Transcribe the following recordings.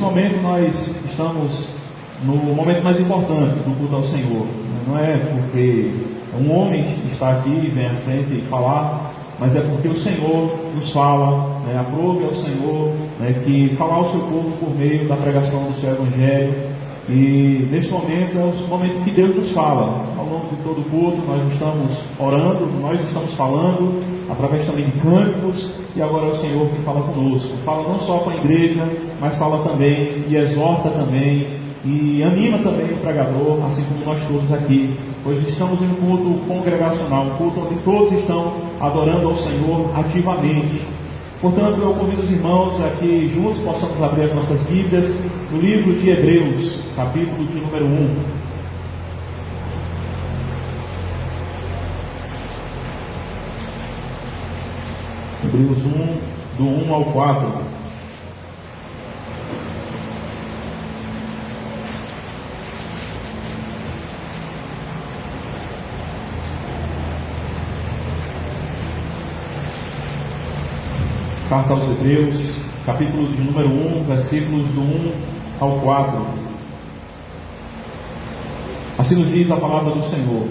momento nós estamos no momento mais importante do culto ao Senhor. Não é porque um homem está aqui e vem à frente e falar, mas é porque o Senhor nos fala, aprove ao Senhor que falar ao seu povo por meio da pregação do seu Evangelho. E neste momento é o momento que Deus nos fala. Ao longo de todo o culto nós estamos orando, nós estamos falando, através também de cânticos, e agora é o Senhor que fala conosco. Fala não só com a igreja, mas fala também e exorta também, e anima também o pregador, assim como nós todos aqui, pois estamos em um culto congregacional, um culto onde todos estão adorando ao Senhor ativamente. Portanto, eu convido os irmãos a que juntos possamos abrir as nossas Bíblias no livro de Hebreus, capítulo de número 1. Hebreus 1, do 1 ao 4. Carta aos Hebreus, capítulo de número 1, versículos do 1 ao 4. Assim nos diz a palavra do Senhor: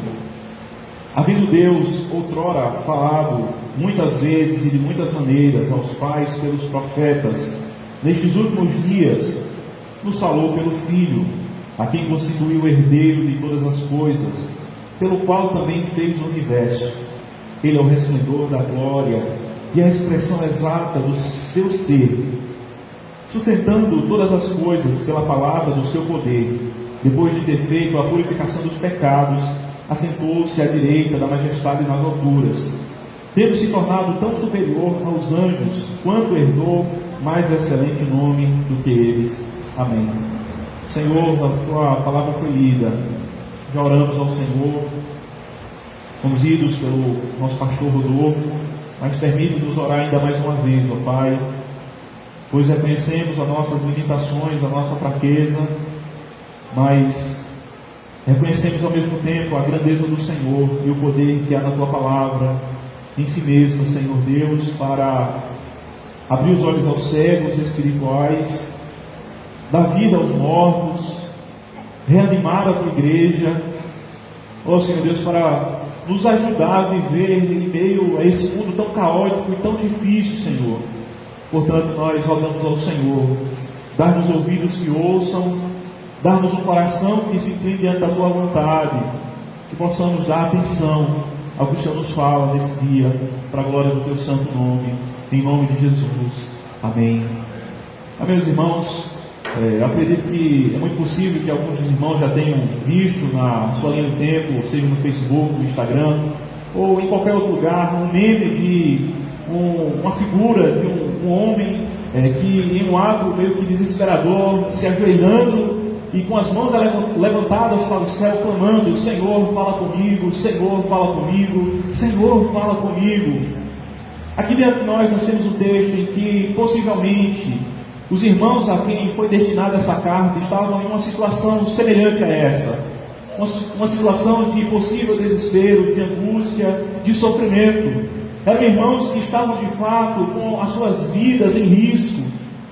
havendo Deus outrora falado muitas vezes e de muitas maneiras aos pais pelos profetas, nestes últimos dias nos falou pelo Filho, a quem constituiu o herdeiro de todas as coisas, pelo qual também fez o universo. Ele é o resplendor da glória e a expressão exata do seu ser, sustentando todas as coisas pela palavra do seu poder. Depois de ter feito a purificação dos pecados, assentou-se à direita da majestade nas alturas, tendo se tornado tão superior aos anjos, quanto herdou mais excelente nome do que eles. Amém. Senhor, a tua palavra foi lida, já oramos ao Senhor, conduzidos pelo nosso pastor Rodolfo, mas permite-nos orar ainda mais uma vez, ó Pai, pois reconhecemos as nossas limitações, a nossa fraqueza, mas reconhecemos ao mesmo tempo a grandeza do Senhor e o poder que há na Tua palavra, em si mesmo, Senhor Deus, para abrir os olhos aos cegos espirituais, dar vida aos mortos, reanimar a Tua igreja, ó Senhor Deus, para nos ajudar a viver em meio a esse mundo tão caótico e tão difícil, Senhor. Portanto, nós rogamos ao Senhor, dar-nos ouvidos que ouçam, dar-nos um coração que se incline diante da Tua vontade, que possamos dar atenção ao que o Senhor nos fala nesse dia, para a glória do Teu santo nome, em nome de Jesus. Amém. Amém, meus irmãos. Eu acredito que é muito possível que alguns dos irmãos já tenham visto na sua linha do tempo, seja no Facebook, no Instagram, ou em qualquer outro lugar, um meme de uma figura de um homem que em um ato meio que desesperador, se ajoelhando e com as mãos levantadas para o céu, clamando: Senhor, fala comigo, Senhor, fala comigo, Senhor, fala comigo. Aqui dentro de nós temos um texto em que possivelmente os irmãos a quem foi destinada essa carta estavam em uma situação semelhante a essa, uma situação de possível desespero, de angústia, de sofrimento. Eram irmãos que estavam de fato com as suas vidas em risco,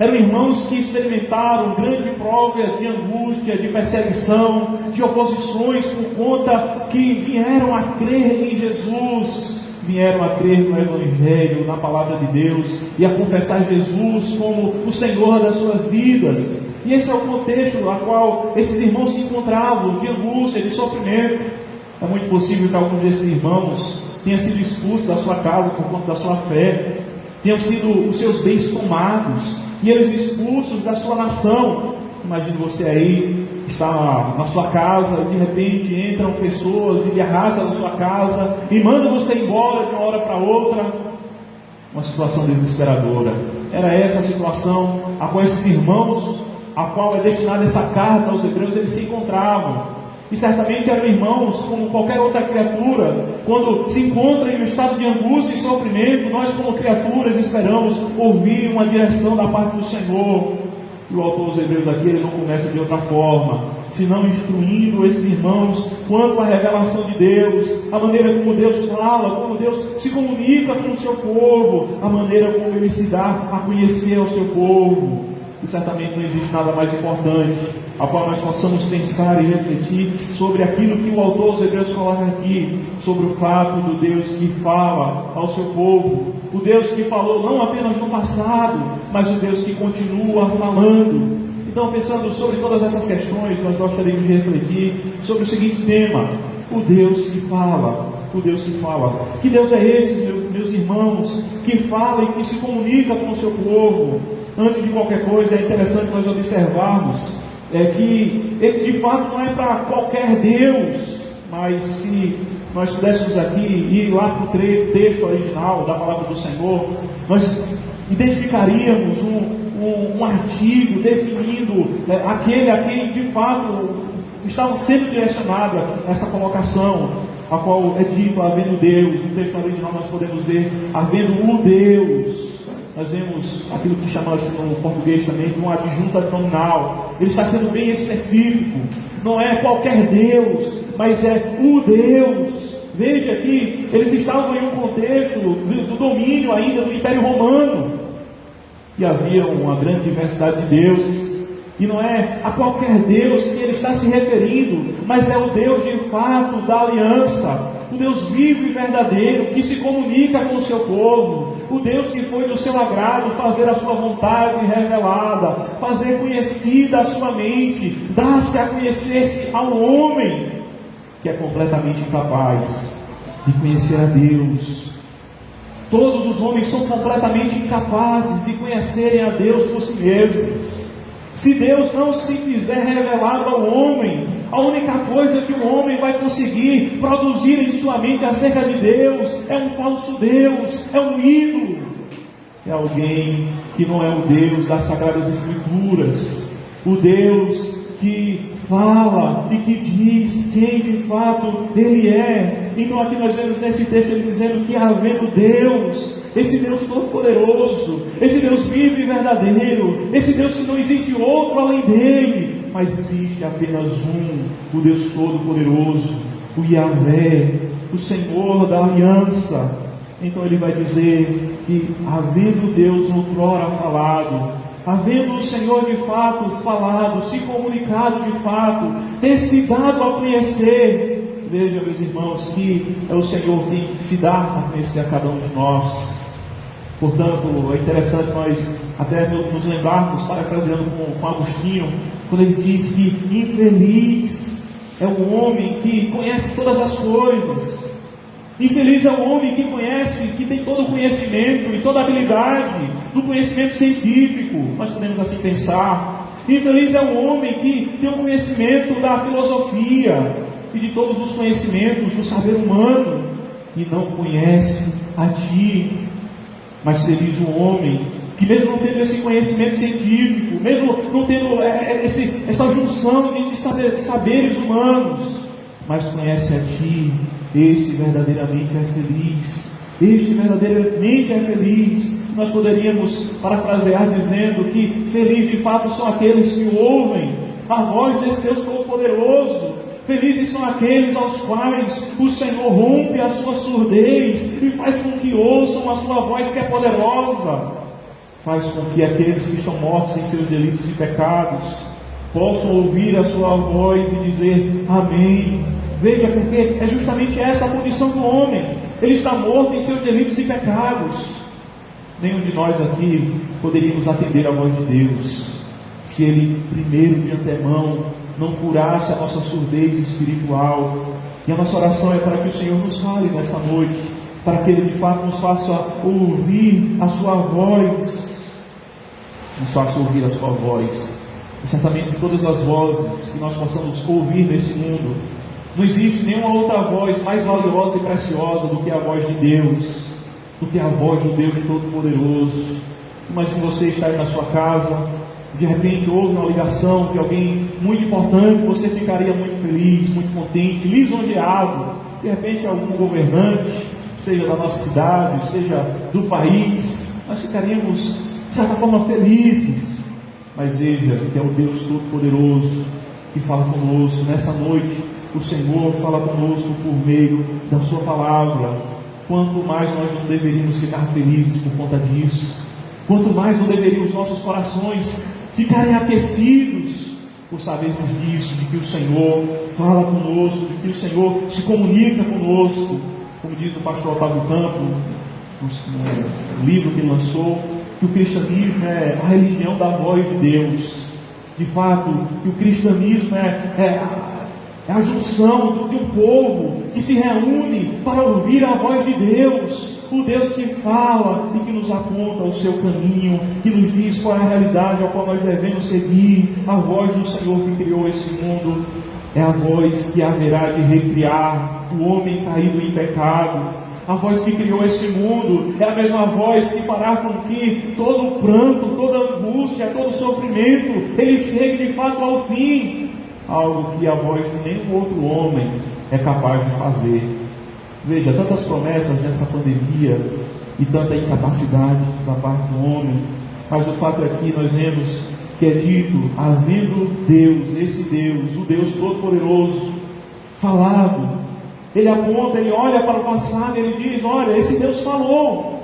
eram irmãos que experimentaram grande prova de angústia, de perseguição, de oposições por conta que vieram a crer em Jesus, vieram a crer no Evangelho, na Palavra de Deus, e a confessar Jesus como o Senhor das suas vidas. E esse é o contexto no qual esses irmãos se encontravam, de angústia, de sofrimento. É muito possível que alguns desses irmãos tenham sido expulsos da sua casa por conta da sua fé, tenham sido os seus bens tomados, e eles expulsos da sua nação. Imagine você aí, está na sua casa, e de repente entram pessoas e lhe arrastam da sua casa e mandam você embora de uma hora para outra. Uma situação desesperadora. Era essa a situação a qual esses irmãos, a qual é destinada essa carta aos Hebreus, eles se encontravam. E certamente eram irmãos como qualquer outra criatura. Quando se encontram em um estado de angústia e sofrimento, nós como criaturas esperamos ouvir uma direção da parte do Senhor. E o autor dos Hebreus aqui, ele não começa de outra forma, senão instruindo esses irmãos quanto à revelação de Deus, a maneira como Deus fala, como Deus se comunica com o seu povo, a maneira como Ele se dá a conhecer ao seu povo. e certamente não existe nada mais importante a qual nós possamos pensar e refletir sobre aquilo que o autor aos Hebreus coloca aqui, sobre o fato do Deus que fala ao seu povo, o Deus que falou não apenas no passado, mas o Deus que continua falando. Então, pensando sobre todas essas questões, nós gostaríamos de refletir sobre o seguinte tema: o Deus que fala. O Deus que fala. Que Deus é esse, meus irmãos, que fala e que se comunica com o seu povo? Antes de qualquer coisa, é interessante nós observarmos que ele de fato não é para qualquer Deus, mas se nós pudéssemos aqui ir lá para o texto original da palavra do Senhor, nós identificaríamos um artigo definindo aquele a quem de fato estava sendo direcionado essa colocação, a qual é dito havendo Deus. No texto original nós podemos ver havendo o Deus. Nós vemos aquilo que chama-se no português também de um adjunto nominal. Ele está sendo bem específico. Não é qualquer Deus, mas é o Deus. Veja que eles estavam em um contexto do domínio ainda do Império Romano. E havia uma grande diversidade de deuses. E não é a qualquer Deus que ele está se referindo, mas é o Deus de fato da aliança, o Deus vivo e verdadeiro, que se comunica com o seu povo, o Deus que foi do seu agrado fazer a sua vontade revelada, fazer conhecida a sua mente, dar-se a conhecer-se ao homem, que é completamente incapaz de conhecer a Deus. Todos os homens são completamente incapazes de conhecerem a Deus por si mesmos. Se Deus não se fizer revelado ao homem, a única coisa que o homem vai conseguir produzir em sua mente acerca de Deus é um falso Deus, é um ídolo, é alguém que não é o Deus das Sagradas Escrituras, o Deus que fala e que diz quem de fato Ele é. Então aqui nós vemos nesse texto ele dizendo que havendo Deus, esse Deus todo-poderoso, esse Deus vivo e verdadeiro, esse Deus que não existe outro além dele, mas existe apenas um, o Deus todo-poderoso, o Yahvé, o Senhor da aliança. Então ele vai dizer que havendo Deus outrora falado, havendo o Senhor de fato falado, se comunicado de fato, ter se dado a conhecer, veja, meus irmãos, que é o Senhor quem se dá a conhecer a cada um de nós. Portanto, é interessante nós até nos lembrarmos, parafraseando com Agostinho, quando ele diz que infeliz é o homem que conhece todas as coisas. Infeliz é o homem que conhece, que tem todo o conhecimento e toda a habilidade do conhecimento científico. Nós podemos assim pensar. Infeliz é o homem que tem o conhecimento da filosofia e de todos os conhecimentos do saber humano e não conhece a Ti. Mas feliz o homem que, mesmo não tendo esse conhecimento científico, mesmo não tendo essa junção de saberes humanos, mas conhece a Ti. Este verdadeiramente é feliz. Este verdadeiramente é feliz. Nós poderíamos parafrasear dizendo que feliz de fato são aqueles que ouvem a voz desse Deus Todo-Poderoso. Felizes são aqueles aos quais o Senhor rompe a sua surdez e faz com que ouçam a sua voz que é poderosa. Faz com que aqueles que estão mortos em seus delitos e pecados possam ouvir a sua voz e dizer amém. Veja, porque é justamente essa a condição do homem. Ele está morto em seus delitos e pecados. Nenhum de nós aqui poderíamos atender a voz de Deus se Ele primeiro de antemão não curasse a nossa surdez espiritual. E a nossa oração é para que o Senhor nos fale nessa noite, para que Ele de fato nos faça ouvir a sua voz, nos faça ouvir a sua voz. E certamente de todas as vozes que nós possamos ouvir nesse mundo, não existe nenhuma outra voz mais valiosa e preciosa do que a voz de Deus, do que a voz do Deus Todo-Poderoso. Imagine você estar aí na sua casa, de repente houve uma ligação de alguém muito importante, você ficaria muito feliz, muito contente, lisonjeado. De repente algum governante, seja da nossa cidade, seja do país, nós ficaríamos de certa forma felizes. Mas veja que é o Deus Todo-Poderoso que fala conosco nessa noite. O Senhor fala conosco por meio da sua palavra. Quanto mais nós não deveríamos ficar felizes por conta disso, quanto mais não deveríamos nossos corações ficarem aquecidos por sabermos disso, de que o Senhor fala conosco, de que o Senhor se comunica conosco, como diz o pastor Otávio Campos, no livro que ele lançou, que o cristianismo é a religião da voz de Deus. De fato, que o cristianismo é a junção de um povo que se reúne para ouvir a voz de Deus, o Deus que fala e que nos aponta o seu caminho, que nos diz qual é a realidade ao qual nós devemos seguir. A voz do Senhor que criou esse mundo é a voz que haverá de recriar o homem caído em pecado. A voz que criou esse mundo é a mesma voz que fará com que todo o pranto, toda a angústia, todo o sofrimento, ele chegue de fato ao fim. Algo que a voz de nenhum outro homem é capaz de fazer. Veja, tantas promessas nessa pandemia e tanta incapacidade da parte do homem, mas o fato é que nós vemos que é dito, havendo Deus, esse Deus, o Deus Todo-Poderoso, falado, ele aponta, ele olha para o passado e ele diz, olha, esse Deus falou.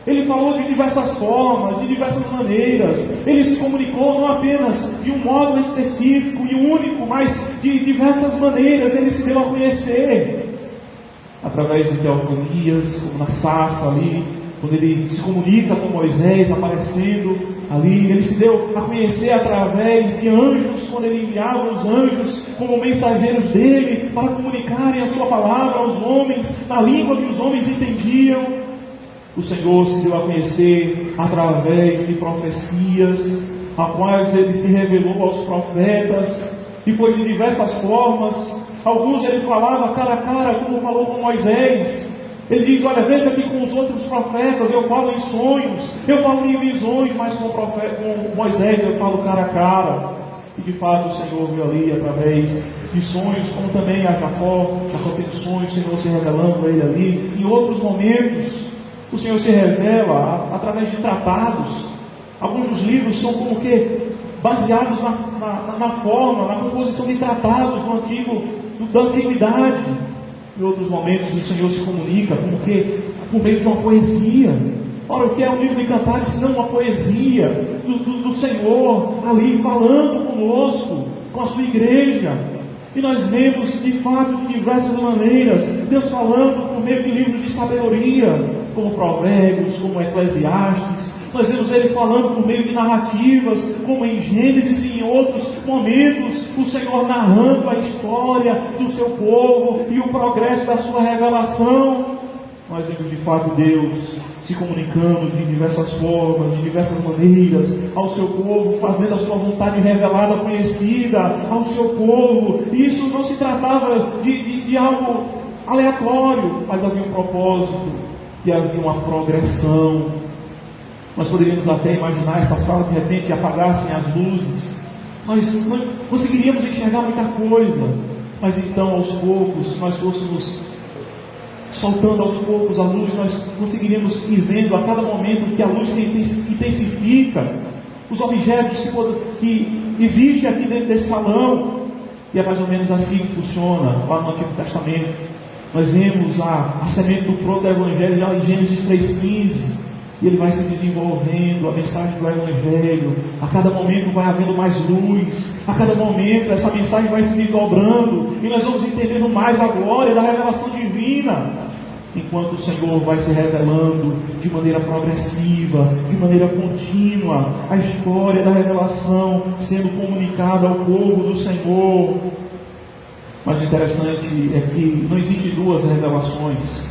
Ele falou de diversas formas, de diversas maneiras. Ele se comunicou não apenas de um modo específico e único, mas de diversas maneiras. Ele se deu a conhecer através de teofanias, como na sarça ali, quando ele se comunica com Moisés aparecendo ali. Ele se deu a conhecer através de anjos, quando ele enviava os anjos como mensageiros dele para comunicarem a sua palavra aos homens, na língua que os homens entendiam. O Senhor se deu a conhecer através de profecias, a quais ele se revelou aos profetas, e foi de diversas formas. Alguns ele falava cara a cara, como falou com Moisés. Ele diz, olha, veja que com os outros profetas eu falo em sonhos, eu falo em visões, mas com Moisés eu falo cara a cara. E de fato o Senhor viu ali através de sonhos, como também a Jacó tem sonhos, o Senhor se revelando a ele ali. Em outros momentos o Senhor se revela através de tratados. Alguns dos livros são como que baseados na forma, na composição de tratados da antiguidade. Em outros momentos o Senhor se comunica como que por meio de uma poesia. Ora, o que é um livro de cantares senão uma poesia do Senhor ali falando conosco, com a sua igreja? E nós vemos de fato de diversas maneiras Deus falando por meio de livros de sabedoria, como Provérbios, como Eclesiastes. Nós vemos Ele falando por meio de narrativas, como em Gênesis e em outros momentos, o Senhor narrando a história do seu povo e o progresso da sua revelação. Nós vemos de fato Deus se comunicando de diversas formas, de diversas maneiras ao seu povo, fazendo a sua vontade revelada, conhecida ao seu povo. E isso não se tratava de algo aleatório, mas havia um propósito e havia uma progressão. Nós poderíamos até imaginar essa sala de repente apagassem as luzes, nós não conseguiríamos enxergar muita coisa, mas então aos poucos, se nós fôssemos soltando aos poucos a luz, nós conseguiríamos ir vendo a cada momento que a luz se intensifica, os objetos que existem aqui dentro desse salão. E é mais ou menos assim que funciona lá no Antigo Testamento. Nós vemos a semente do proto-evangelho já em Gênesis 3,15, e ele vai se desenvolvendo, a mensagem do Evangelho. A cada momento vai havendo mais luz, a cada momento essa mensagem vai se desdobrando, e nós vamos entendendo mais a glória da revelação divina, enquanto o Senhor vai se revelando de maneira progressiva, de maneira contínua, a história da revelação sendo comunicada ao povo do Senhor. Mas o interessante é que não existe duas revelações,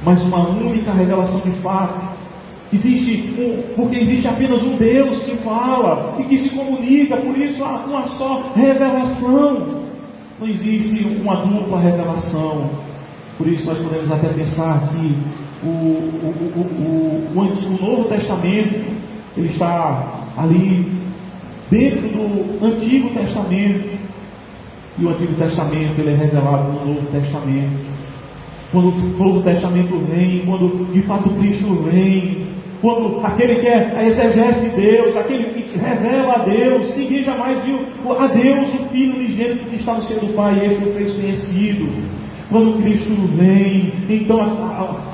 mas uma única revelação de fato. Porque existe apenas um Deus que fala e que se comunica, por isso há uma só revelação. Não existe uma dupla revelação. Por isso nós podemos até pensar que o Novo Testamento ele está ali dentro do Antigo Testamento, e o Antigo Testamento ele é revelado no Novo Testamento. Quando o Novo Testamento vem, quando de fato Cristo vem, quando aquele que é a exegese de Deus, aquele que revela a Deus, ninguém jamais viu a Deus, o Filho unigênito que está no seio do Pai, e este o fez conhecido. Quando Cristo vem, então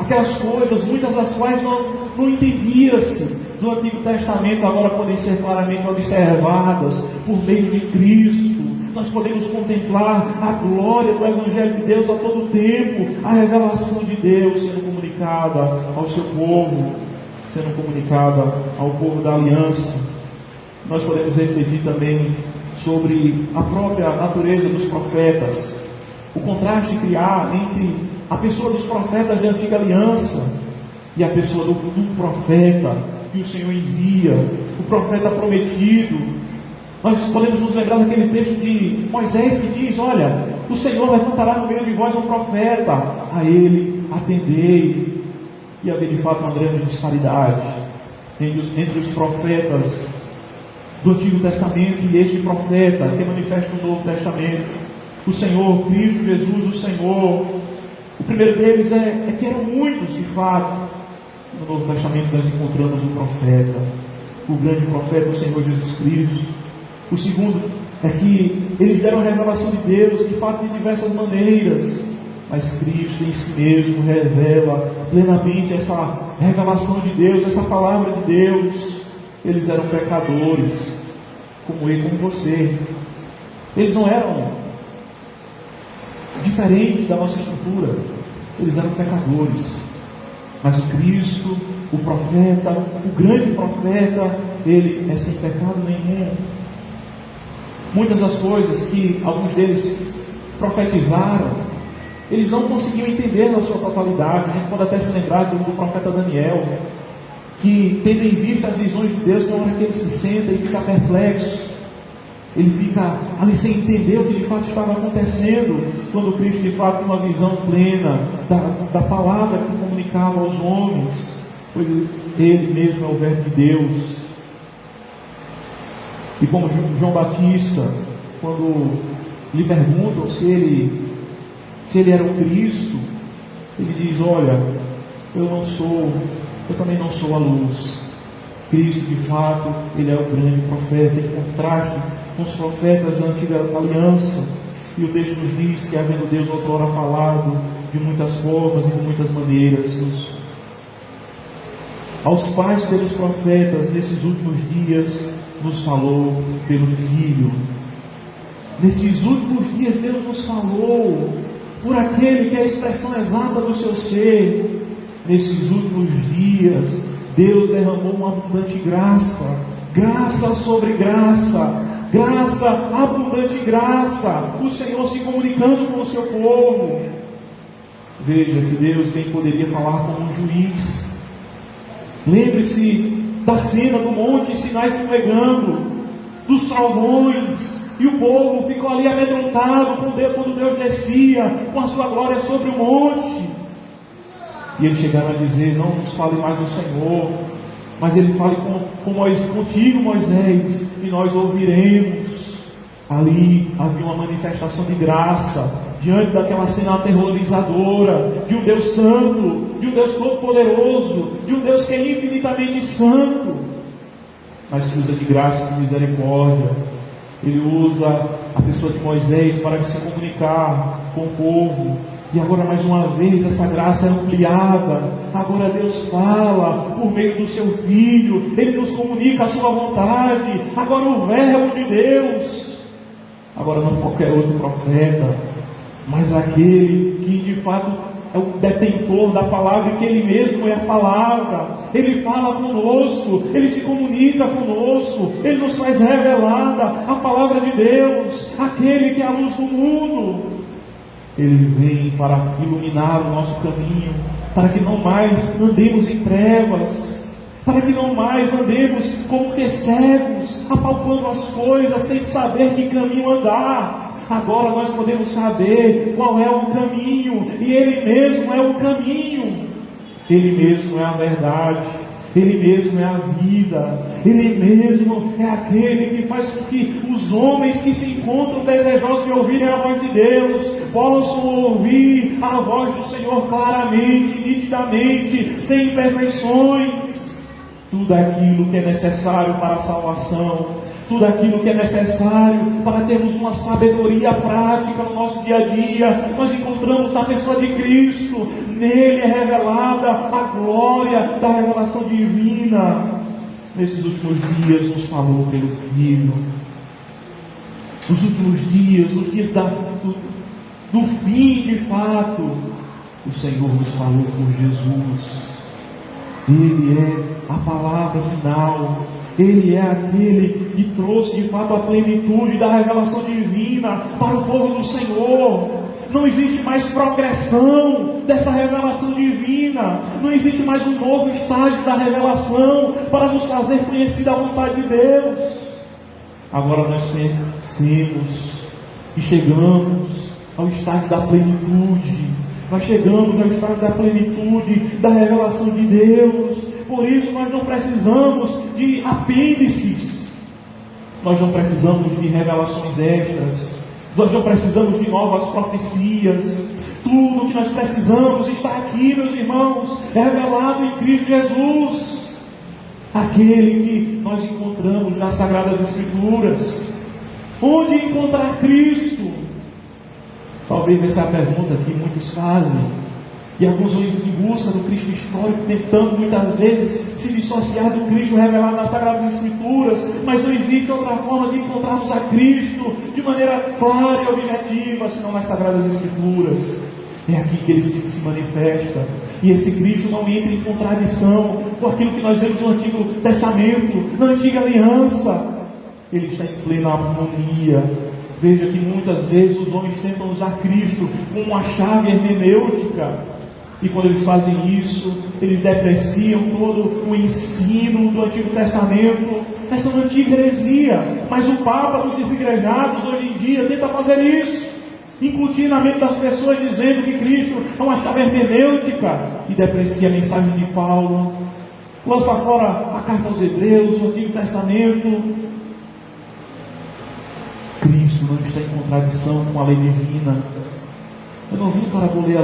aquelas coisas, muitas das quais não entendia-se, do Antigo Testamento agora podem ser claramente observadas por meio de Cristo. Nós podemos contemplar a glória do Evangelho de Deus a todo tempo, a revelação de Deus sendo comunicada ao seu povo, sendo comunicada ao povo da aliança. Nós podemos refletir também sobre a própria natureza dos profetas, o contraste criar entre a pessoa dos profetas da antiga aliança e a pessoa do profeta que o Senhor envia, o profeta prometido. Nós podemos nos lembrar daquele texto de Moisés que diz: olha, o Senhor levantará no meio de vós um profeta, a ele atendei. E havia de fato uma grande disparidade entre os profetas do Antigo Testamento e este profeta que manifesta o Novo Testamento. O Senhor, Cristo Jesus, o Senhor. O primeiro deles é que eram muitos de fato. No Novo Testamento nós encontramos o profeta, o grande profeta, o Senhor Jesus Cristo. O segundo é que eles deram a revelação de Deus, de fato, de diversas maneiras. Mas Cristo em si mesmo revela plenamente essa revelação de Deus, essa palavra de Deus. Eles eram pecadores, como eu, como você. Eles não eram diferentes da nossa estrutura. Eles eram pecadores. Mas o Cristo, o profeta, o grande profeta, ele é sem pecado nenhum. Muitas das coisas que alguns deles profetizaram, eles não conseguiam entender na sua totalidade. A gente pode até se lembrar do profeta Daniel, que tendo em vista as visões de Deus, tem uma hora que ele se senta e fica perplexo. Ele fica ali sem entender o que de fato estava acontecendo, quando Cristo de fato tem uma visão plena da palavra que comunicava aos homens, pois ele mesmo é o Verbo de Deus. E como João Batista, quando lhe perguntam se ele era o Cristo, ele diz: olha, eu também não sou a luz. Cristo, de fato, ele é o grande profeta, em contraste com os profetas da antiga aliança. E o texto nos diz que, havendo Deus outrora falado de muitas formas e de muitas maneiras aos pais pelos profetas, nesses últimos dias nos falou pelo Filho. Nesses últimos dias Deus nos falou por aquele que é a expressão exata do seu ser. Nesses últimos dias Deus derramou uma abundante graça, graça sobre graça, graça, abundante graça, o Senhor se comunicando com o seu povo. Veja que Deus bem poderia falar como um juiz. Lembre-se da cena do monte Sinai fumegando, dos trovões, e o povo ficou ali amedrontado quando Deus descia com a sua glória sobre o monte. E eles chegaram a dizer: não nos fale mais do Senhor, mas ele fale contigo, Moisés, e nós ouviremos. Ali havia uma manifestação de graça, diante daquela cena aterrorizadora, de um Deus santo, de um Deus todo-poderoso, de um Deus que é infinitamente santo, mas que usa de graça e de misericórdia. Ele usa a pessoa de Moisés para se comunicar com o povo. E agora mais uma vez essa graça é ampliada. Agora Deus fala por meio do seu Filho. Ele nos comunica a sua vontade. Agora o Verbo de Deus. Agora não qualquer outro profeta, mas aquele que de fato é o detentor da palavra, e que ele mesmo é a palavra. Ele fala conosco, ele se comunica conosco, ele nos faz revelada a palavra de Deus, aquele que é a luz do mundo. Ele vem para iluminar o nosso caminho, para que não mais andemos em trevas, para que não mais andemos como que cegos, apalpando as coisas sem saber que caminho andar. Agora nós podemos saber qual é o caminho, e Ele mesmo é o caminho, Ele mesmo é a verdade, Ele mesmo é a vida, Ele mesmo é aquele que faz com que os homens que se encontram desejosos de ouvirem a voz de Deus possam ouvir a voz do Senhor claramente, nitidamente, sem imperfeições. Tudo aquilo que é necessário para a salvação, tudo aquilo que é necessário para termos uma sabedoria prática no nosso dia a dia, nós encontramos na pessoa de Cristo. Nele é revelada a glória da revelação divina. nesses últimos dias, nos falou pelo Filho. Nos últimos dias, nos dias do fim, de fato, o Senhor nos falou por Jesus. Ele é a palavra final. Ele é aquele que trouxe de fato a plenitude da revelação divina para o povo do Senhor. Não existe mais progressão dessa revelação divina. Não existe mais um novo estágio da revelação para nos fazer conhecer a vontade de Deus. Agora nós conhecemos e chegamos ao estágio da plenitude. Nós chegamos ao estágio da plenitude da revelação de Deus. Por isso nós não precisamos de apêndices. Nós não precisamos de revelações extras. Nós não precisamos de novas profecias. Tudo o que nós precisamos está aqui, meus irmãos, revelado em Cristo Jesus, aquele que nós encontramos nas Sagradas Escrituras. Onde encontrar Cristo? Talvez essa é a pergunta que muitos fazem. E alguns vão em busca do Cristo histórico, tentando muitas vezes se dissociar do Cristo revelado nas Sagradas Escrituras. Mas não existe outra forma de encontrarmos a Cristo de maneira clara e objetiva, senão nas Sagradas Escrituras. É aqui que Ele se manifesta. E esse Cristo não entra em contradição com aquilo que nós vemos no Antigo Testamento, na Antiga Aliança. Ele está em plena harmonia. Veja que muitas vezes os homens tentam usar Cristo como uma chave hermenêutica. E quando eles fazem isso, eles depreciam todo o ensino do Antigo Testamento. Essa é uma antiga heresia. Mas o Papa dos desigrejados hoje em dia tenta fazer isso, incutir na mente das pessoas, dizendo que Cristo é uma chave hermenêutica, e deprecia a mensagem de Paulo. Lança fora a carta aos Hebreus, o Antigo Testamento. Cristo não está em contradição com a lei divina. Eu não vim para abolir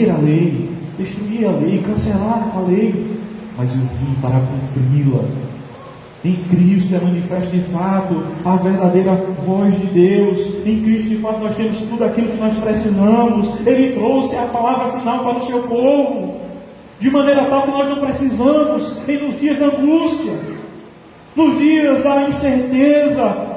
a lei, destruir a lei, cancelar a lei, mas eu vim para cumpri-la. Em Cristo é manifesto de fato a verdadeira voz de Deus. Em Cristo de fato nós temos tudo aquilo que nós precisamos. Ele trouxe a palavra final para o seu povo, de maneira tal que nós não precisamos, nos dias da angústia, nos dias da incerteza,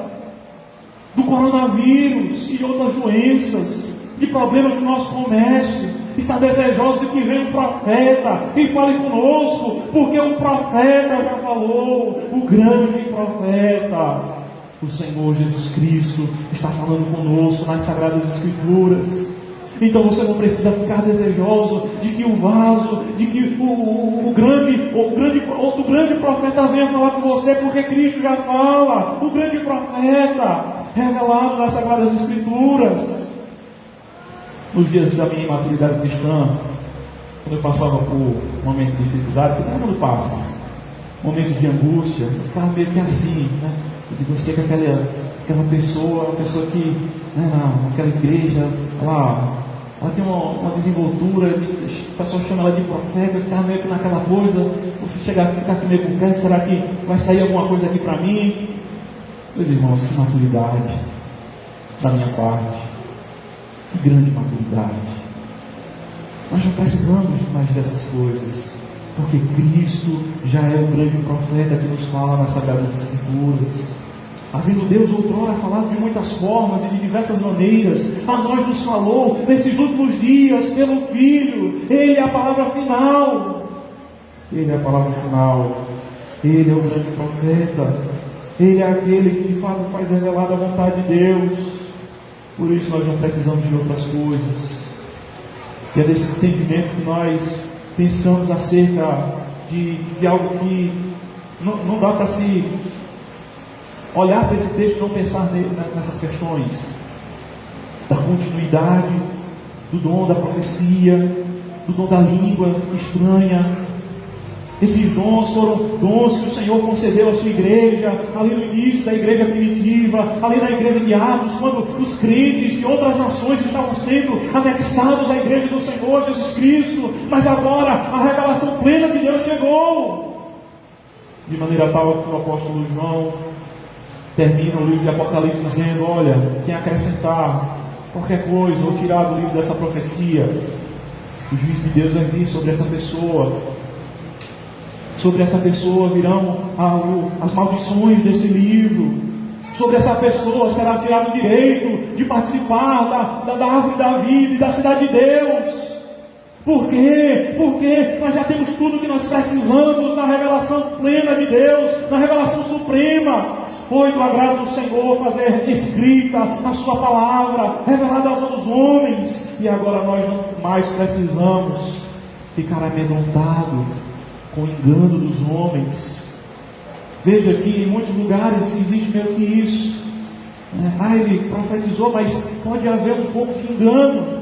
do coronavírus e de outras doenças, de problemas do nosso comércio, está desejoso de que venha um profeta e fale conosco, porque o profeta já falou, o grande profeta, o Senhor Jesus Cristo, está falando conosco nas Sagradas Escrituras. Então você não precisa ficar desejoso de que o vaso, de que o grande profeta venha falar com você, porque Cristo já fala, o grande profeta, revelado nas Sagradas Escrituras. Nos dias da minha imaturidade cristã, quando eu passava por um momento de dificuldade, que todo mundo passa, momentos de angústia, eu ficava meio que assim, né? Eu sei que aquela pessoa, uma pessoa que, né, naquela igreja, ela tem uma desenvoltura, o pessoal chama ela de profeta, eu ficava meio que naquela coisa, vou ficar aqui meio com perto, será que vai sair alguma coisa aqui para mim? Meus irmãos, que maturidade da minha parte, que grande maturidade. Nós não precisamos mais dessas coisas, porque Cristo já é o grande profeta que nos fala nas Sagradas Escrituras. Havendo Deus outrora falado de muitas formas e de diversas maneiras, a nós nos falou nesses últimos dias pelo Filho. Ele é a palavra final. Ele é a palavra final. Ele é o grande profeta. Ele é aquele que de fato faz revelar a vontade de Deus. Por isso nós não precisamos de outras coisas. E é desse entendimento que nós pensamos acerca de algo que não dá para se olhar para esse texto e não pensar nessas questões da continuidade, do dom da profecia, do dom da língua estranha. Esses dons foram dons que o Senhor concedeu à sua igreja, ali no início da igreja primitiva, ali na igreja de Atos, quando os crentes de outras nações estavam sendo anexados à igreja do Senhor Jesus Cristo. Mas agora a revelação plena de Deus chegou, de maneira tal que o apóstolo João termina o livro de Apocalipse dizendo: olha, quem acrescentar qualquer coisa ou tirar do livro dessa profecia, o juízo de Deus vai vir sobre essa pessoa. Sobre essa pessoa virão as maldições desse livro. Sobre essa pessoa será tirado o direito de participar da árvore da vida e da cidade de Deus. Por quê? Porque nós já temos tudo que nós precisamos na revelação plena de Deus, na revelação suprema. Foi do agrado do Senhor fazer escrita a sua palavra, revelada aos homens. E agora nós não mais precisamos ficar amedrontados com o engano dos homens. Veja que em muitos lugares existe meio que isso. Ele profetizou, mas pode haver um pouco de engano.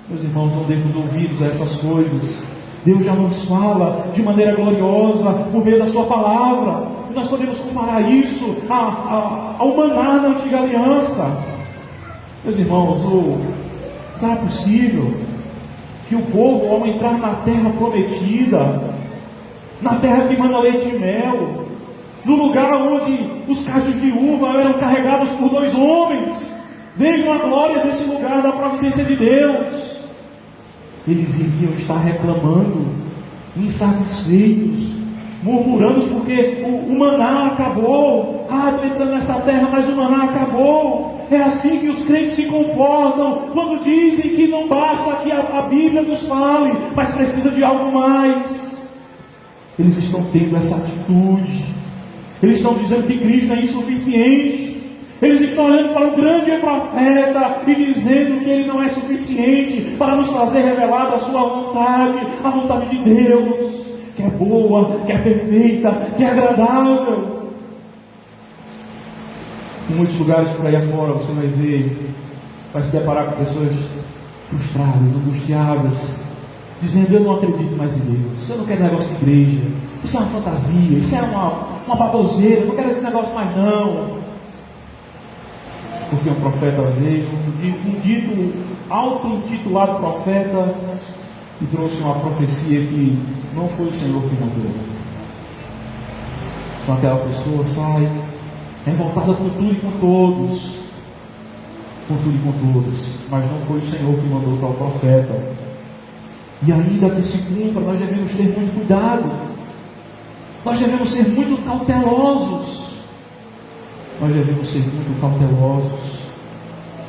Meus irmãos, não demos ouvidos a essas coisas. Deus já nos fala de maneira gloriosa por meio da sua palavra. E nós podemos comparar isso ao maná na antiga aliança. Meus irmãos, será possível que o povo, ao entrar na terra prometida, na terra que mana leite e mel, no lugar onde os cachos de uva eram carregados por 2 homens, vejam a glória desse lugar da providência de Deus, eles iriam estar reclamando, insatisfeitos, murmurando porque o maná acabou. Estou entrando nessa terra, mas o maná acabou. É assim que os crentes se comportam quando dizem que não basta que a Bíblia nos fale, mas precisa de algo mais. Eles estão tendo essa atitude. Eles estão dizendo que Cristo é insuficiente. Eles estão olhando para o grande profeta e dizendo que ele não é suficiente para nos fazer revelada a sua vontade, a vontade de Deus, que é boa, que é perfeita, que é agradável. Em muitos lugares por aí afora você vai se deparar com pessoas frustradas, angustiadas, dizendo: eu não acredito mais em Deus, eu não quero negócio de igreja, isso é uma fantasia, isso é uma baboseira, eu não quero esse negócio mais não. Porque um profeta veio, um dito auto-intitulado profeta, e trouxe uma profecia que não foi o Senhor que mandou. Então aquela pessoa sai revoltada com tudo e com todos, mas não foi o Senhor que mandou tal profeta. E ainda que se cumpra, nós devemos ter muito cuidado, nós devemos ser muito cautelosos. Nós devemos ser muito cautelosos,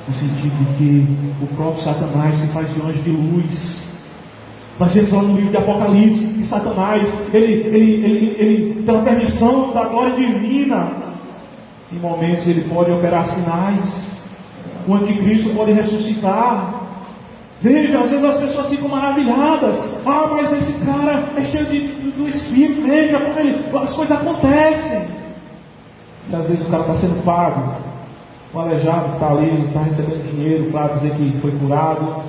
no sentido de que o próprio Satanás se faz de anjo de luz. Nós vemos lá no livro de Apocalipse que Satanás, ele pela permissão da glória divina, em momentos ele pode operar sinais. O anticristo pode ressuscitar. Veja, às vezes as pessoas ficam maravilhadas. Mas esse cara é cheio do Espírito. Veja como as coisas acontecem. E às vezes o cara está sendo pago, um aleijado que está ali, está recebendo dinheiro para dizer que foi curado,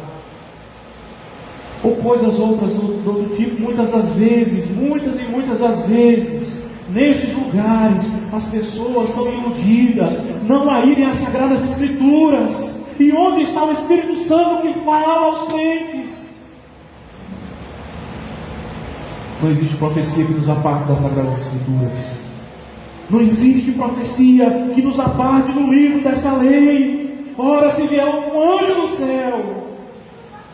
ou coisas outras do outro tipo. Muitas e muitas das vezes, nestes lugares, as pessoas são iludidas, não a irem às Sagradas Escrituras. E onde está o Espírito Santo que fala aos crentes? Não existe profecia que nos aparte das Sagradas Escrituras. Não existe profecia que nos aparte do livro dessa lei. Ora, se vier um anjo do céu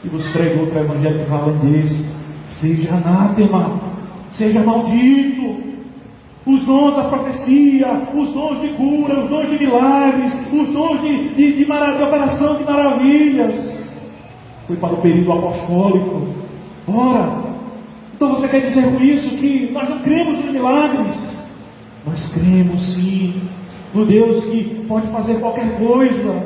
e vos pregou outro evangelho que vale desse, seja anátema, seja maldito. Os dons da profecia, os dons de cura, os dons de milagres, os dons de operação de maravilhas, foi para o período apostólico. Ora, então você quer dizer com isso que nós não cremos nos milagres? Nós cremos sim no Deus que pode fazer qualquer coisa.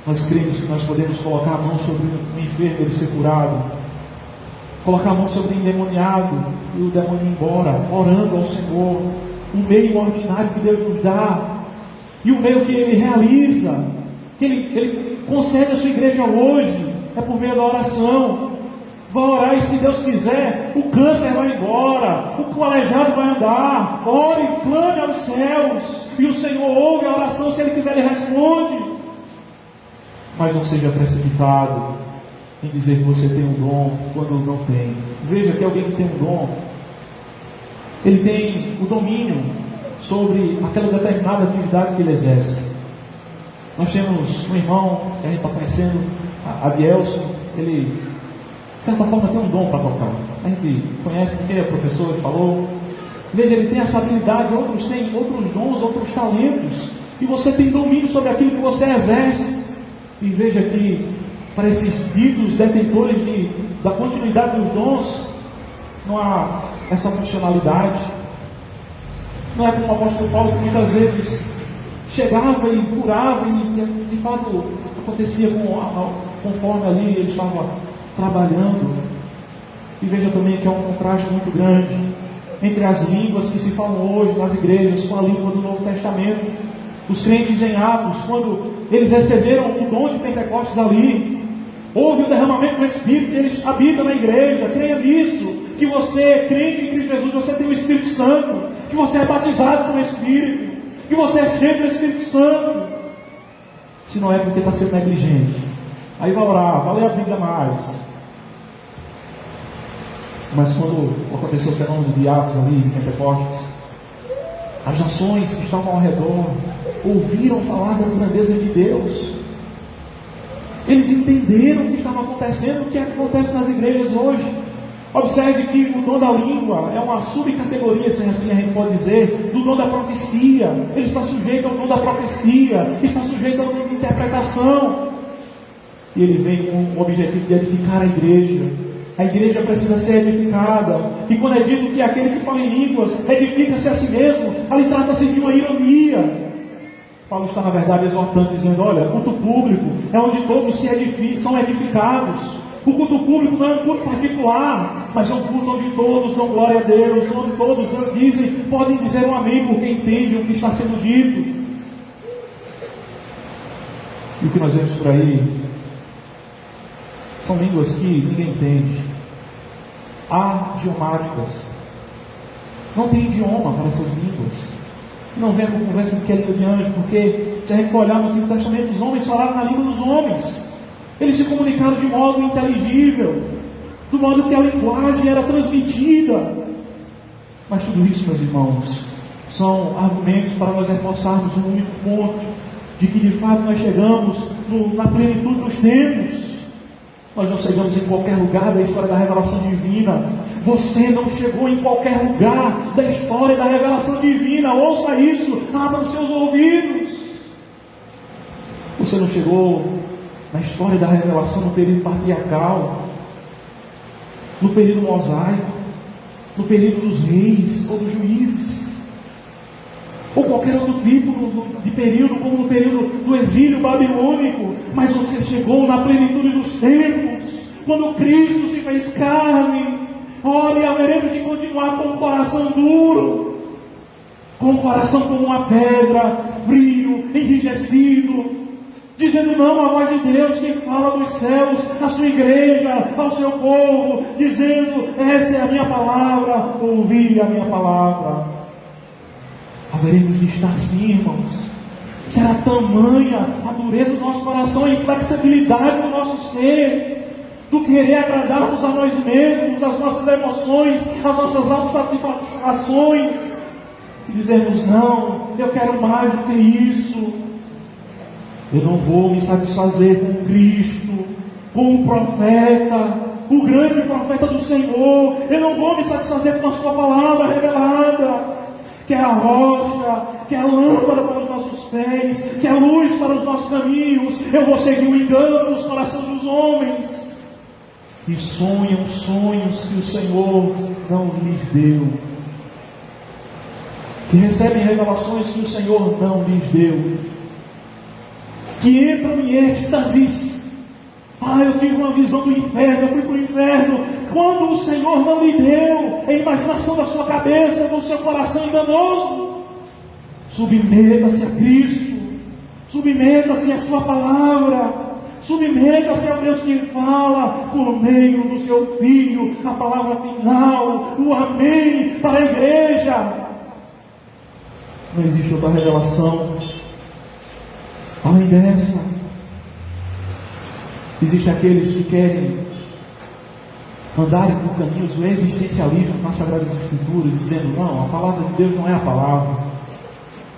Nós cremos que nós podemos colocar a mão sobre um enfermo e ele ser curado, colocar a mão sobre o endemoniado e o demônio ir embora, orando ao Senhor. O meio ordinário que Deus nos dá, e o meio que Ele realiza, que Ele concede à sua igreja hoje, é por meio da oração. Vai orar e, se Deus quiser, o câncer vai embora, o aleijado vai andar. Ore, clame aos céus, e o Senhor ouve a oração. Se Ele quiser, Ele responde. Mas não seja precipitado em dizer que você tem um dom quando não tem. Veja que alguém que tem um dom, ele tem o domínio sobre aquela determinada atividade que ele exerce. Nós temos um irmão que a gente está conhecendo, Adielson. Ele de certa forma tem um dom para tocar. A gente conhece, porque a professora falou. Veja, ele tem essa habilidade, outros têm outros dons, outros talentos. E você tem domínio sobre aquilo que você exerce. E veja que, para esses ditos detentores da continuidade dos dons, não há essa funcionalidade. Não é como o apóstolo Paulo, que muitas vezes chegava e curava, e de fato acontecia conforme ali ele estava trabalhando. E veja também que há um contraste muito grande entre as línguas que se falam hoje nas igrejas com a língua do Novo Testamento. Os crentes em Atos, quando eles receberam o dom de Pentecostes ali, houve o derramamento do Espírito, e eles habitam na igreja. Creia nisso, que você, crente em Cristo Jesus, você tem o Espírito Santo, que você é batizado com o Espírito, que você é cheio do Espírito Santo. Se não é porque está sendo negligente, aí vai orar, vai ler a Bíblia mais. Mas quando aconteceu o fenômeno de Atos ali, de Pentecostes, as nações que estavam ao redor ouviram falar das grandezas de Deus. Eles entenderam o que estava acontecendo, o que acontece nas igrejas hoje. Observe que o dom da língua é uma subcategoria, se assim a gente pode dizer, do dom da profecia. Ele está sujeito ao dom da profecia, está sujeito ao dom de interpretação. E ele vem com o objetivo de edificar a igreja. A igreja precisa ser edificada. E quando é dito que aquele que fala em línguas edifica-se a si mesmo, ali trata-se de uma ironia. Paulo está, na verdade, exortando, dizendo: olha, culto público é onde todos são edificados. O culto público não é um culto particular, mas é um culto onde todos dão glória a Deus, onde todos podem dizer um amém, porque entendem o que está sendo dito. E o que nós vemos por aí são línguas que ninguém entende, idiomáticas. Não tem idioma para essas línguas. Não venha com conversa de que é língua de anjo, porque se a gente for olhar no Antigo Testamento, os homens falaram na língua dos homens. Eles se comunicaram de modo inteligível, do modo que a linguagem era transmitida. Mas tudo isso, meus irmãos, são argumentos para nós reforçarmos um único ponto, de que de fato nós chegamos na plenitude dos tempos. Nós não chegamos em qualquer lugar da história da revelação divina. Você não chegou em qualquer lugar da história da revelação divina. Ouça isso, abra os seus ouvidos. Você não chegou na história da revelação no período patriarcal, no período mosaico, no período dos reis ou dos juízes, ou qualquer outro tipo de período, como no período do exílio babilônico. Mas você chegou na plenitude dos tempos, quando Cristo se fez carne. Ora, haveremos de continuar com o coração duro, com o coração como uma pedra, frio, enrijecido, dizendo não à voz de Deus que fala dos céus, à sua igreja, ao seu povo, dizendo: essa é a minha palavra, ouvi a minha palavra. Haveremos de estar assim, irmãos. Será tamanha a dureza do nosso coração, a inflexibilidade do nosso ser, do querer agradarmos a nós mesmos, as nossas emoções, as nossas autossatisfações, e dizermos: não, eu quero mais do que isso. Eu não vou me satisfazer com Cristo, com o profeta, o grande profeta do Senhor. Eu não vou me satisfazer com a sua palavra revelada, que é a rocha, que é a lâmpada para os nossos pés, que é a luz para os nossos caminhos. Eu vou seguir o engano nos corações dos homens, e sonham sonhos que o Senhor não lhes deu, que recebem revelações que o Senhor não lhes deu, que entram em êxtases. Eu tive uma visão do inferno, eu fui para o inferno, quando o Senhor não lhe deu. É a imaginação da sua cabeça, do seu coração enganoso. Submeta-se a Cristo, submeta-se à sua palavra, submeta-se ao Deus que fala por meio do seu Filho, a palavra final, o amém para a igreja. Não existe outra revelação além dessa. Existem aqueles que querem andarem por caminhos do existencialismo nas Sagradas Escrituras, dizendo: não, a palavra de Deus não é a palavra,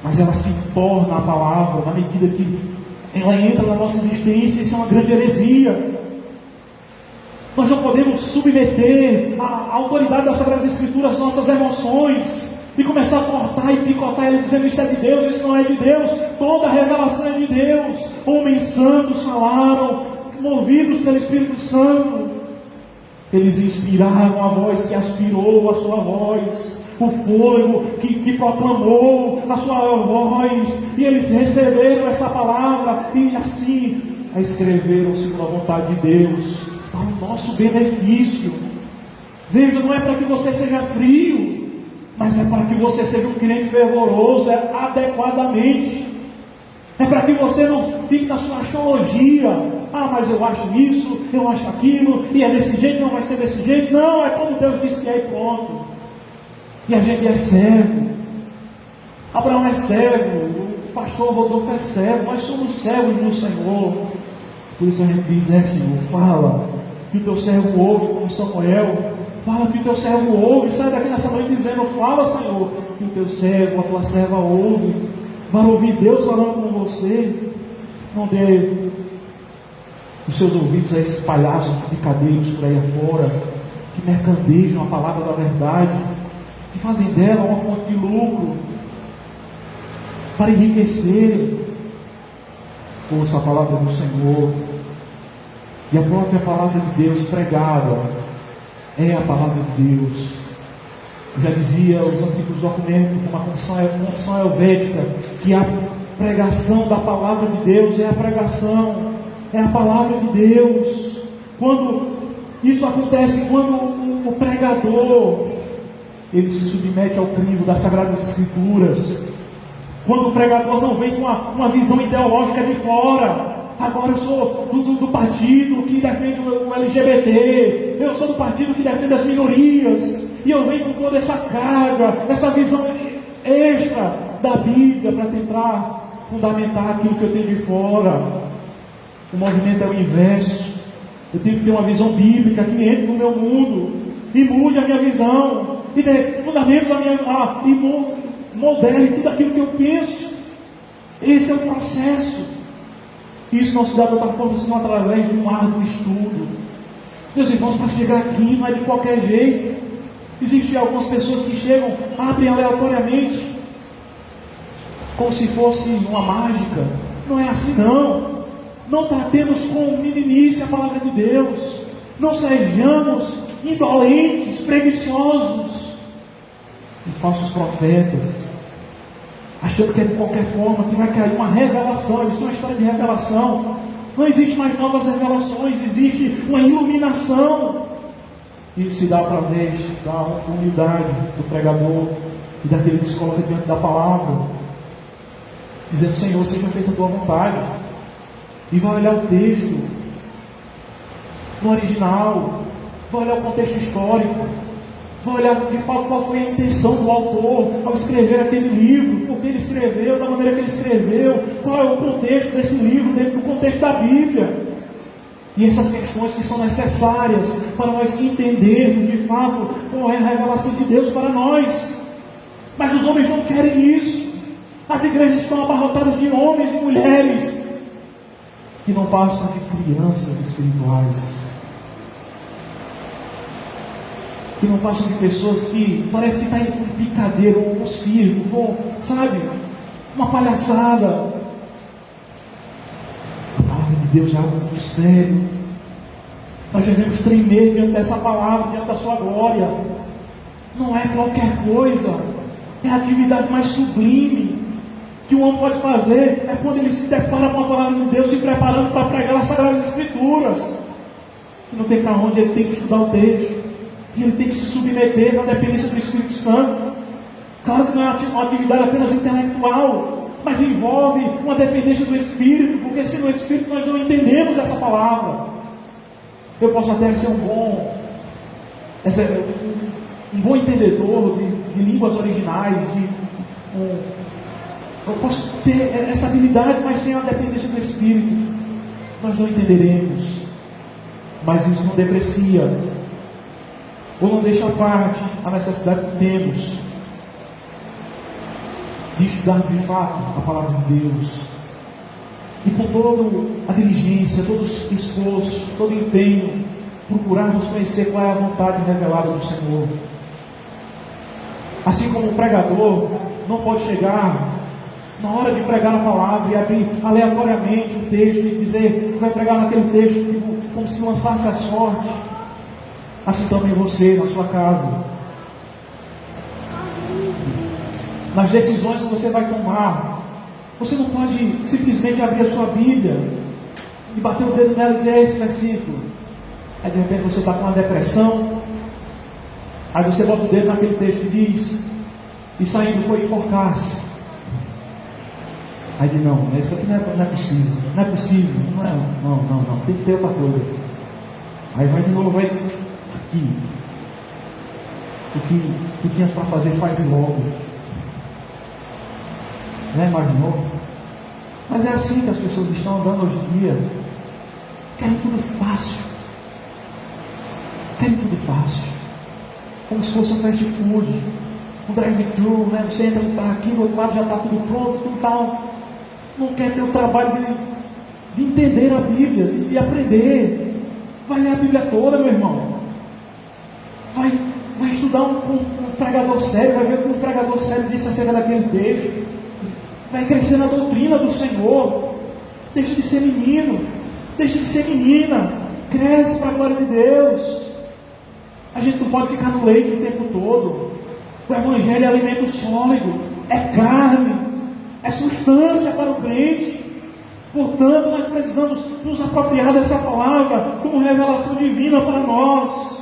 mas ela se torna a palavra na medida que ela entra na nossa existência. Isso é uma grande heresia. Nós não podemos submeter à autoridade das Sagradas Escrituras às nossas emoções e começar a cortar e picotar ele dizendo isso é de Deus, isso não é de Deus. Toda a revelação é de Deus. Homens santos falaram, movidos pelo Espírito Santo. Eles inspiraram a voz que aspirou a sua voz, o fogo que proclamou a sua voz, e eles receberam essa palavra e assim a escreveram segundo a vontade de Deus, para o nosso benefício. Veja, não é para que você seja frio, mas é para que você seja um crente fervoroso, adequadamente. É para que você não fique na sua axiologia. Ah, mas eu acho isso, eu acho aquilo, e é desse jeito, não vai ser desse jeito. Não, é como Deus disse que é e pronto. E a gente é servo. Abraão é servo, o pastor Rodolfo é servo, nós somos servos no Senhor. Por isso a gente diz, Senhor, fala, que o teu servo ouve, como Samuel. Fala que o teu servo ouve. Sai daqui nessa noite dizendo, fala, Senhor, que o teu servo, a tua serva ouve. Vai ouvir Deus falando com você. Não dê os seus ouvidos a esses palhaços de cadeiros por aí afora, que mercandejam a palavra da verdade, que fazem dela uma fonte de lucro, para enriquecer. Ouça a palavra do Senhor. E a própria palavra de Deus pregada é a palavra de Deus. Eu já dizia os antigos documentos, uma confissão helvética, que a pregação da palavra de Deus é a pregação, é a palavra de Deus. Quando isso acontece, quando o pregador ele se submete ao crivo das Sagradas Escrituras, quando o pregador não vem com uma visão ideológica de fora. Agora eu sou do partido que defende o LGBT, eu sou do partido que defende as minorias, e eu venho com toda essa carga, essa visão extra da Bíblia para tentar fundamentar aquilo que eu tenho de fora. O movimento é o inverso. Eu tenho que ter uma visão bíblica que entre no meu mundo e mude a minha visão, e dê fundamentos e modele tudo aquilo que eu penso. Esse é o processo. Isso não se dá de outra forma senão através de um árduo estudo. Meus irmãos, para chegar aqui não é de qualquer jeito. Existem algumas pessoas que chegam, abrem aleatoriamente, como se fosse uma mágica. Não é assim não. Não tratemos com meninice a palavra de Deus. Não sejamos indolentes, preguiçosos e falsos profetas, achando que é de qualquer forma que vai cair uma revelação. Existe uma história de revelação. Não existe mais novas revelações, existe uma iluminação. Isso se dá através da humildade do pregador e daquele que se coloca diante da palavra, dizendo, Senhor, seja feita a tua vontade. E vai olhar o texto no original, vai olhar o contexto histórico, vai olhar de fato qual foi a intenção do autor ao escrever aquele livro, por que ele escreveu, da maneira que ele escreveu, qual é o contexto desse livro dentro do contexto da Bíblia. E essas questões que são necessárias para nós entendermos de fato qual é a revelação de Deus para nós. Mas os homens não querem isso. As igrejas estão abarrotadas de homens e mulheres que não passam de crianças espirituais, que não passam de pessoas que parece que está em um picadeiro, um circo, sabe? Uma palhaçada. A palavra de Deus é algo muito sério. Nós devemos tremer diante dessa palavra, diante da sua glória. Não é qualquer coisa. É a atividade mais sublime que um homem pode fazer. É quando ele se depara com a palavra de Deus, se preparando para pregar as Sagradas Escrituras. E não tem para onde, ele tem que estudar o texto. E ele tem que se submeter na dependência do Espírito Santo. Claro que não é uma atividade apenas intelectual, mas envolve uma dependência do Espírito, porque sem o Espírito nós não entendemos essa palavra. Eu posso até ser um bom entendedor de línguas originais, eu posso ter essa habilidade, mas sem a dependência do Espírito nós não entenderemos. Mas isso não deprecia ou não deixa à parte a necessidade que temos de estudar de fato a palavra de Deus, e com toda a diligência, todo o esforço, todo o empenho, procurarmos conhecer qual é a vontade revelada do Senhor. Assim como o pregador não pode chegar na hora de pregar a palavra e abrir aleatoriamente o texto e dizer que vai pregar naquele texto como se lançasse a sorte, assim também você na sua casa, nas decisões que você vai tomar, você não pode simplesmente abrir a sua Bíblia e bater o dedo nela e dizer: é esse versículo. Aí de repente você está com uma depressão, aí você bota o dedo naquele texto e diz: e saindo foi enforcar-se. Aí diz: não, isso aqui não é possível, não, tem que ter outra coisa. Aí vai de novo, vai aqui, o que tu tinha para fazer, faz logo. Não é? Imaginou? Mas é assim que as pessoas estão andando hoje em dia, querem tudo fácil, como se fosse um fast food, um drive-thru, né? Você entra, está aqui, do outro lado já está tudo pronto, tudo tal. Não quer ter o trabalho de entender a Bíblia, de aprender. Vai ler a Bíblia toda, meu irmão. Vai estudar um pregador sério, vai ver o que um pregador sério disse acerca daquele texto. Vai crescer na doutrina do Senhor. Deixa de ser menino, deixa de ser menina. Cresce para a glória de Deus. A gente não pode ficar no leite o tempo todo. O Evangelho é alimento sólido, é carne, é substância para o crente. Portanto, nós precisamos nos apropriar dessa palavra como revelação divina para nós.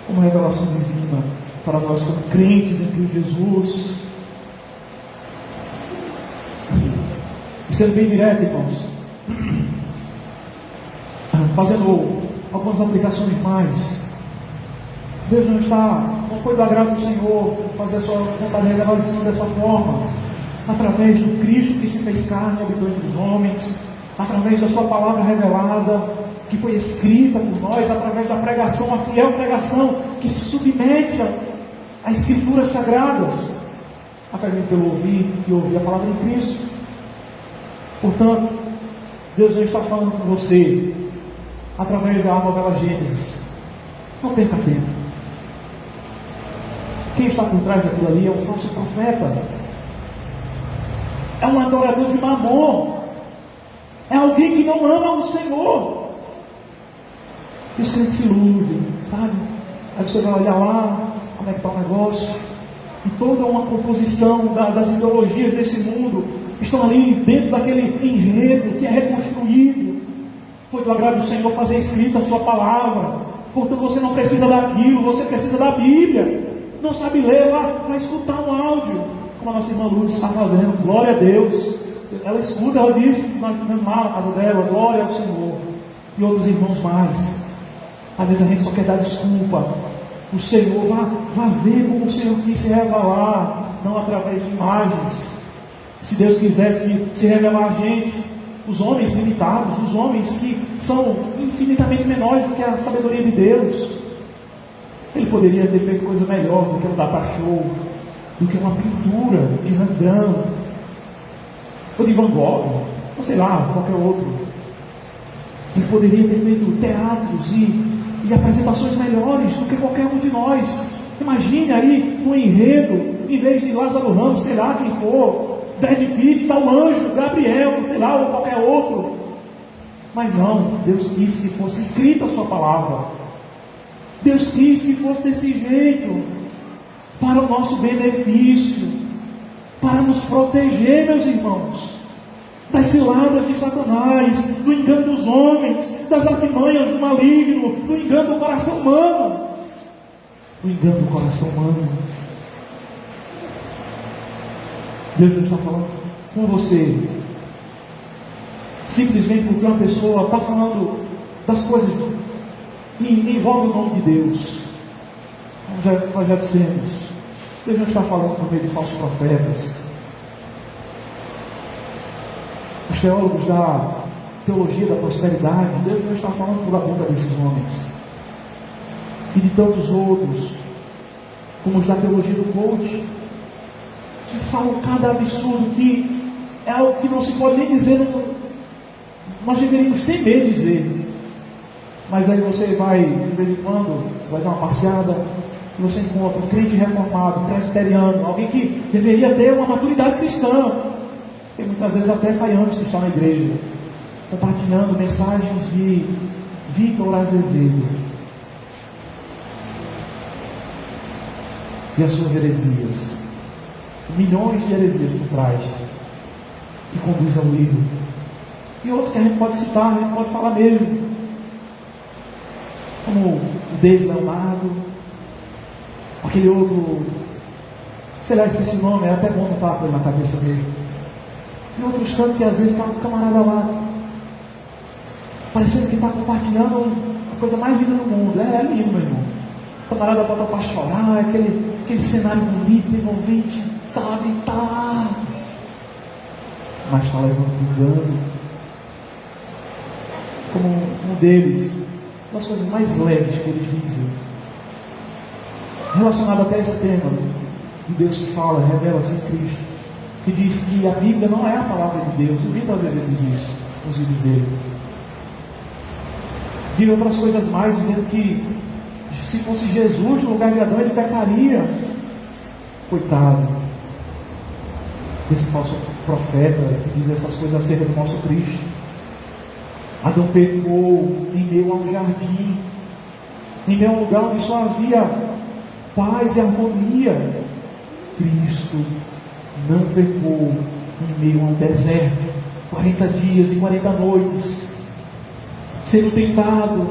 Como revelação divina para nós como crentes em Cristo Jesus. E sendo bem direto, irmãos, fazendo algumas aplicações mais. Deus não foi do agrado do Senhor fazer a sua vontade revelada dessa forma, através do Cristo que se fez carne e habitou entre os homens, através da sua palavra revelada, que foi escrita por nós, através da pregação, a fiel pregação, que se submete a escrituras sagradas, a fé vem pelo ouvir e ouvir a palavra de Cristo. Portanto, Deus já está falando com você, através da novela Gênesis. Não perca tempo. Quem está por trás daquilo ali é um falso profeta, é um adorador de Mamon, é alguém que não ama o Senhor. E os crentes se iludem, sabe? Aí você vai olhar lá, como é que está o negócio, e toda uma composição das ideologias desse mundo estão ali dentro daquele enredo que é reconstruído. Foi do agrado do Senhor fazer escrita a sua palavra. Portanto, você não precisa daquilo, você precisa da Bíblia. Não sabe ler, vai escutar um áudio, como a nossa irmã Lourdes está fazendo. Glória a Deus. Ela escuta, ela diz que nós tivemos lá na casa dela, glória ao Senhor. E outros irmãos mais. Às vezes a gente só quer dar desculpa. O Senhor, vá ver como o Senhor quis se revelar, não através de imagens. Se Deus quisesse se revelar a gente, os homens limitados, os homens que são infinitamente menores do que a sabedoria de Deus, Ele poderia ter feito coisa melhor do que um data show, do que uma pintura de Rembrandt, ou de Van Gogh, ou sei lá, qualquer outro. Ele poderia ter feito teatros e apresentações melhores do que qualquer um de nós. Imagine aí um enredo, em vez de Lázaro Ramos, sei lá quem for, Brad Pitt, tal anjo, Gabriel, sei lá, ou qualquer outro. Mas não, Deus quis que fosse escrita a sua palavra. Deus quis que fosse desse jeito, para o nosso benefício, para nos proteger, meus irmãos, das ciladas de Satanás, do engano dos homens, das artimanhas do maligno, do engano do coração humano. Do engano do coração humano. Deus não está falando com você simplesmente porque uma pessoa está falando das coisas que envolvem o nome de Deus. Nós já dissemos, Deus não está falando por meio de falsos profetas. Os teólogos da teologia da prosperidade, Deus não está falando por a boca desses homens e de tantos outros, como os da teologia do coach, que falam cada absurdo, que é algo que não se pode nem dizer, nós deveríamos temer dizer. Mas aí você vai, de vez em quando, vai dar uma passeada, e você encontra um crente reformado, presbiteriano, alguém que deveria ter uma maturidade cristã, e muitas vezes até faz anos que está na igreja, compartilhando mensagens de Vitor Azevedo e as suas heresias, milhões de heresias por trás, que conduz ao erro, e outros que a gente pode citar, a gente pode falar mesmo, como o David Leonardo, aquele outro, sei lá, esqueci o nome, é até bom não estar com ele na cabeça mesmo, e outros tantos que às vezes está um camarada lá, parecendo que está compartilhando a coisa mais linda do mundo. É lindo, meu irmão. O camarada bota para chorar, aquele cenário bonito, envolvente, sabe? Está lá. Mas está levando engano. Como um deles, uma das coisas mais leves que eles dizem, relacionado até a esse tema, de Deus que fala, revela-se em Cristo, que diz que a Bíblia não é a palavra de Deus. O Vitor às vezes diz isso nos vídeos dele. Diga outras coisas mais, dizendo que se fosse Jesus no lugar de Adão, ele pecaria. Coitado desse falso profeta que diz essas coisas acerca do nosso Cristo. Adão pecou em meio a um jardim, em meio a um lugar onde só havia paz e harmonia. Cristo não pecou em meio a um deserto, 40 dias e 40 noites, sendo tentado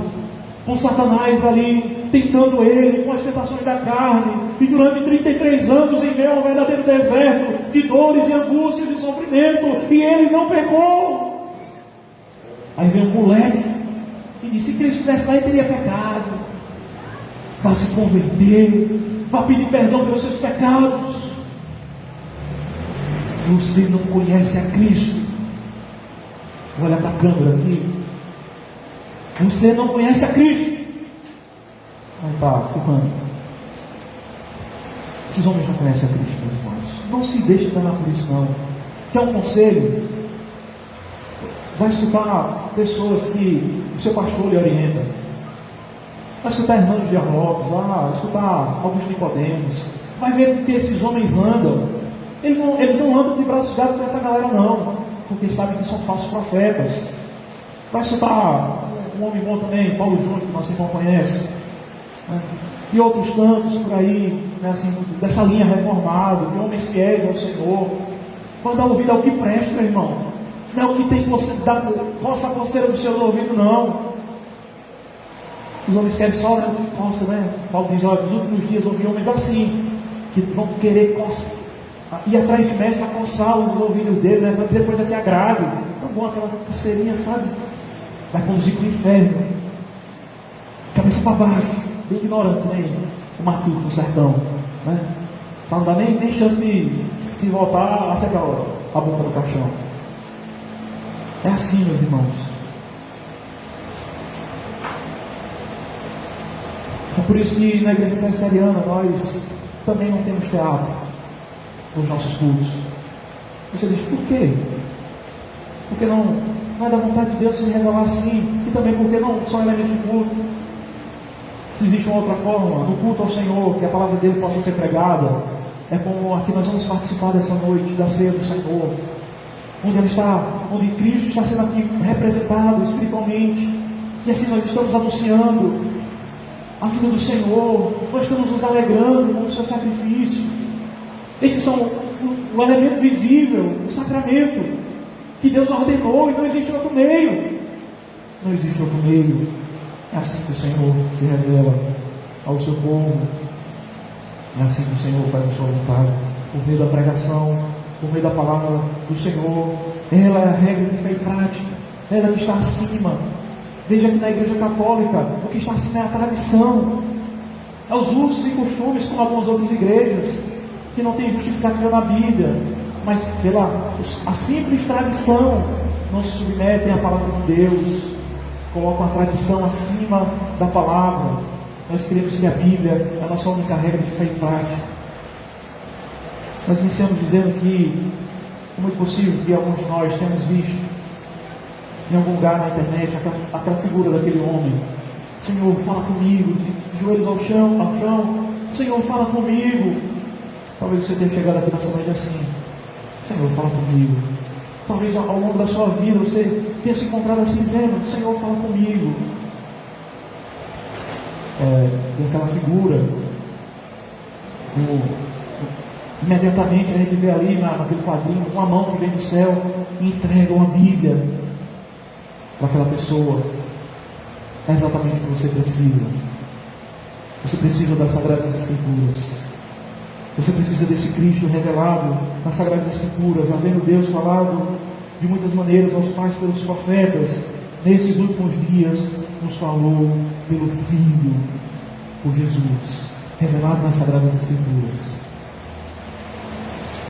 por Satanás ali, tentando ele com as tentações da carne, e durante 33 anos em meio a um verdadeiro deserto de dores e angústias e sofrimento, e ele não pecou. Aí vem um moleque e disse: se Cristo estivesse lá, ele teria pecado. Vá se converter, vá pedir perdão pelos seus pecados. Você não conhece a Cristo. Olha para a câmera aqui. Você não conhece a Cristo. Aí está, ficando. Esses homens não conhecem a Cristo, meus irmãos. Não se deixe enganar por isso, não. Quer um conselho? Vai escutar pessoas que o seu pastor lhe orienta. Vai escutar Hernando Dias Lopes, vai escutar Augusto Nicodemos. Vai ver que esses homens andam. Eles não andam de braços dados com essa galera, não. Porque sabem que são falsos profetas. Vai escutar um homem bom também, Paulo Júnior, que nosso irmão conhece, né? E outros tantos por aí, né, assim, dessa linha reformada, de homens fiéis ao Senhor. Quando dá ouvido ao que presta, meu irmão, não é o que tem coça a coceira do seu ouvido, não. Os homens querem só, né, o que coça, né? Paulo diz: olha, nos últimos dias ouvi homens assim, que vão querer ir atrás de médico para coçar os ouvidos dele, né, para dizer coisa que agrade. Tão bom aquela coceirinha, sabe? Vai conduzir para o inferno, cabeça para baixo, bem ignorante, nem o matuto do sertão, né? Para não dar nem chance de se voltar a secar a boca do caixão. É assim, meus irmãos. É por isso que na igreja presbiteriana nós também não temos teatro nos nossos cultos. Você diz: por quê? Porque não é da vontade de Deus se revelar assim, e também porque não são elementos de culto. Se existe uma outra forma, no culto ao Senhor, que a palavra dele possa ser pregada, é como aqui nós vamos participar dessa noite, da ceia do Senhor, onde Cristo está sendo aqui representado espiritualmente, e assim nós estamos anunciando a vida do Senhor, nós estamos nos alegrando com o seu sacrifício. Esses são o elemento visível, o sacramento que Deus ordenou, e não existe outro meio. Não existe outro meio. É assim que o Senhor se revela ao seu povo. É assim que o Senhor faz a sua vontade, por meio da pregação, por meio da palavra do Senhor. Ela é a regra de fé e prática, ela que está acima. Veja que na igreja católica, o que está acima é a tradição, é os usos e costumes, como algumas outras igrejas, que não tem justificativa na Bíblia, mas pela a simples tradição, não se submetem à palavra de Deus, colocam a tradição acima da palavra. Nós queremos que a Bíblia é a nossa única regra de fé e prática. Nós iniciamos dizendo que é muito possível que alguns de nós tenhamos visto em algum lugar na internet aquela figura daquele homem Senhor, fala comigo, de joelhos ao chão. Senhor, fala comigo. Talvez você tenha chegado aqui nessa noite assim: Senhor, fala comigo. Talvez ao longo da sua vida você tenha se encontrado assim, dizendo: Senhor, fala comigo. Tem aquela figura, imediatamente a gente vê ali naquele quadrinho uma mão que vem do céu e entrega uma Bíblia para aquela pessoa. É exatamente o que você precisa. Você precisa das Sagradas Escrituras. Você precisa desse Cristo revelado nas Sagradas Escrituras, havendo Deus falado de muitas maneiras aos pais pelos profetas. Nesses últimos dias nos falou pelo Filho, por Jesus, revelado nas Sagradas Escrituras.